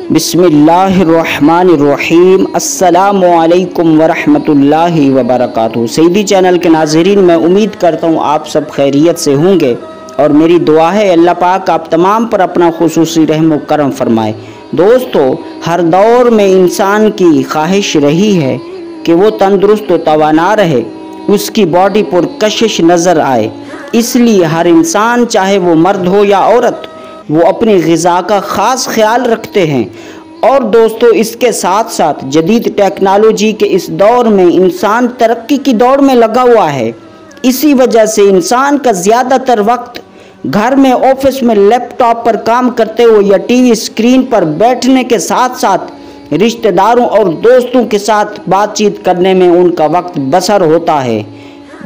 बिस्मिल्लाहिर्रहमानिर्रहीम। अस्सलामु अलैकुम वरहमतुल्लाहि वबरकातुहू। सईदी चैनल के नाज़रीन, मैं उम्मीद करता हूँ आप सब खैरियत से होंगे और मेरी दुआ है अल्लाह पाक आप तमाम पर अपना खुसूसी रहम व करम फरमाए। दोस्तों, हर दौर में इंसान की ख्वाहिश रही है कि वो तंदुरुस्त व तवाना रहे, उसकी बॉडी पर कशिश नज़र आए। इसलिए हर इंसान, चाहे वो मर्द हो या औरत, वो अपनी ग़िज़ा का ख़ास ख्याल रखते हैं। और दोस्तों, इसके साथ साथ जदीद टेक्नोलॉजी के इस दौर में इंसान तरक्की की दौड़ में लगा हुआ है। इसी वजह से इंसान का ज़्यादातर वक्त घर में, ऑफिस में, लैपटॉप पर काम करते हुए या टीवी स्क्रीन पर बैठने के साथ साथ रिश्तेदारों और दोस्तों के साथ बातचीत करने में उनका वक्त बसर होता है,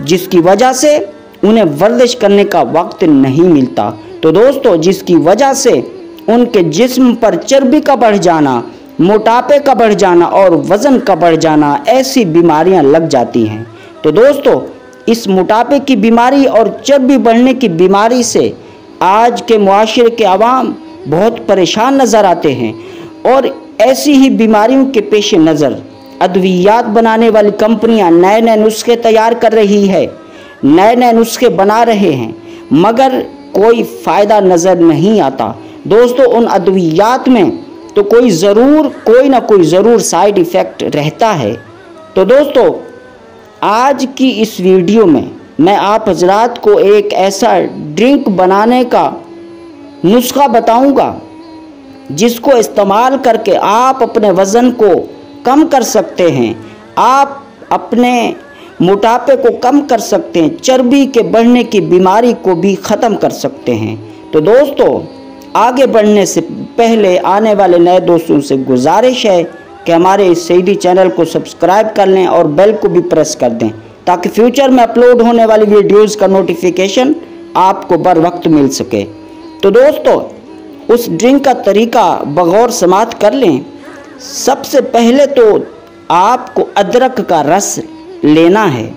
जिसकी वजह से उन्हें वर्जिश करने का वक्त नहीं मिलता। तो दोस्तों, जिसकी वजह से उनके जिस्म पर चर्बी का बढ़ जाना, मोटापे का बढ़ जाना और वज़न का बढ़ जाना, ऐसी बीमारियां लग जाती हैं। तो दोस्तों, इस मोटापे की बीमारी और चर्बी बढ़ने की बीमारी से आज के मुआशरे के अवाम बहुत परेशान नज़र आते हैं। और ऐसी ही बीमारियों के पेश नज़र अद्वियात बनाने वाली कंपनियां नए नए नुस्खे तैयार कर रही है, नए नए नुस्खे बना रहे हैं, मगर कोई फ़ायदा नज़र नहीं आता। दोस्तों, उन अद्वियात में तो कोई ना कोई ज़रूर साइड इफ़ेक्ट रहता है। तो दोस्तों, आज की इस वीडियो में मैं आप हजरात को एक ऐसा ड्रिंक बनाने का नुस्खा बताऊंगा जिसको इस्तेमाल करके आप अपने वज़न को कम कर सकते हैं, आप अपने मोटापे को कम कर सकते हैं, चर्बी के बढ़ने की बीमारी को भी ख़त्म कर सकते हैं। तो दोस्तों, आगे बढ़ने से पहले आने वाले नए दोस्तों से गुजारिश है कि हमारे इस सईदी चैनल को सब्सक्राइब कर लें और बेल को भी प्रेस कर दें, ताकि फ्यूचर में अपलोड होने वाली वीडियोज़ का नोटिफिकेशन आपको बर वक्त मिल सके। तो दोस्तों, उस ड्रिंक का तरीका बगौर समात कर लें। सबसे पहले तो आपको अदरक का रस लेना है।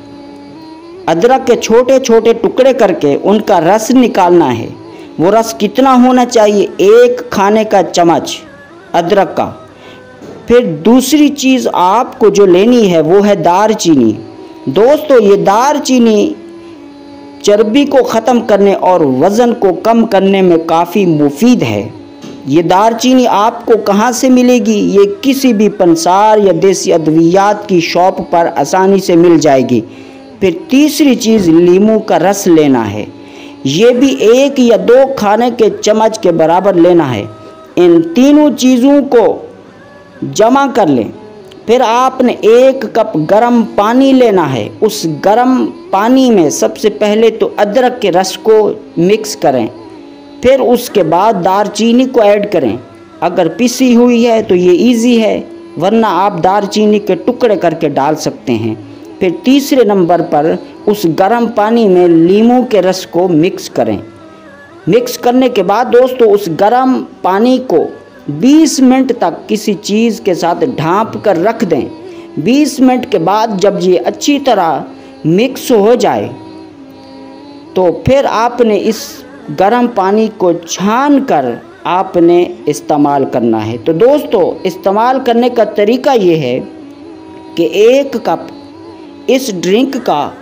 अदरक के छोटे छोटे टुकड़े करके उनका रस निकालना है। वो रस कितना होना चाहिए? 1 खाने का चम्मच अदरक का। फिर दूसरी चीज़ आपको जो लेनी है वो है दारचीनी। दोस्तों, ये दारचीनी चर्बी को ख़त्म करने और वज़न को कम करने में काफ़ी मुफीद है। ये दारचीनी आपको कहाँ से मिलेगी? ये किसी भी पंसार या देसी अद्वियात की शॉप पर आसानी से मिल जाएगी। फिर तीसरी चीज़, लीमू का रस लेना है। ये भी 1 या 2 खाने के चम्मच के बराबर लेना है। इन तीनों चीज़ों को जमा कर लें। फिर आपने 1 कप गर्म पानी लेना है। उस गर्म पानी में सबसे पहले तो अदरक के रस को मिक्स करें, फिर उसके बाद दारचीनी को ऐड करें। अगर पिसी हुई है तो ये इजी है, वरना आप दारचीनी के टुकड़े करके डाल सकते हैं। फिर तीसरे नंबर पर उस गर्म पानी में लीमू के रस को मिक्स करें। मिक्स करने के बाद दोस्तों, उस गर्म पानी को 20 मिनट तक किसी चीज़ के साथ ढाँप कर रख दें। 20 मिनट के बाद जब ये अच्छी तरह मिक्स हो जाए तो फिर आपने इस गर्म पानी को छान कर आपने इस्तेमाल करना है। तो दोस्तों, इस्तेमाल करने का तरीका ये है कि 1 कप इस ड्रिंक का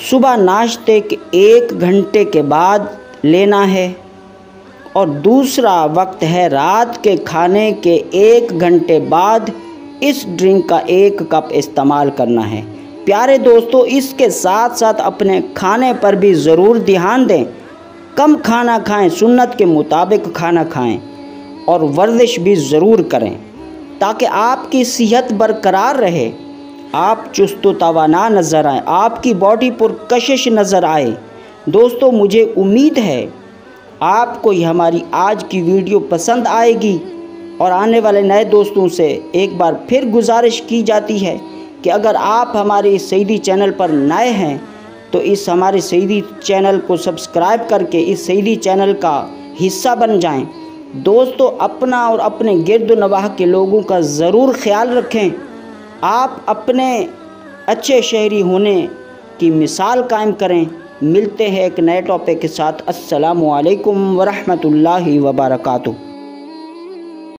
सुबह नाश्ते के 1 घंटे के बाद लेना है और दूसरा वक्त है रात के खाने के 1 घंटे बाद इस ड्रिंक का 1 कप इस्तेमाल करना है। प्यारे दोस्तों, इसके साथ साथ अपने खाने पर भी ज़रूर ध्यान दें। कम खाना खाएं, सुन्नत के मुताबिक खाना खाएं और वर्जिश भी ज़रूर करें, ताकि आपकी सेहत बरकरार रहे, आप चुस्त व तवाना नज़र आए, आपकी बॉडी पर कशिश नज़र आए। दोस्तों, मुझे उम्मीद है आपको ये हमारी आज की वीडियो पसंद आएगी और आने वाले नए दोस्तों से एक बार फिर गुजारिश की जाती है कि अगर आप हमारे इस सईदी चैनल पर नए हैं तो इस हमारे सईदी चैनल को सब्सक्राइब करके इस सईदी चैनल का हिस्सा बन जाएं। दोस्तों, अपना और अपने गिरद नवाह के लोगों का ज़रूर ख्याल रखें। आप अपने अच्छे शहरी होने की मिसाल कायम करें। मिलते हैं एक नए टॉपिक के साथ। अस्सलामु अलैकुम वरहमतुल्लाहि वबरकातुहू।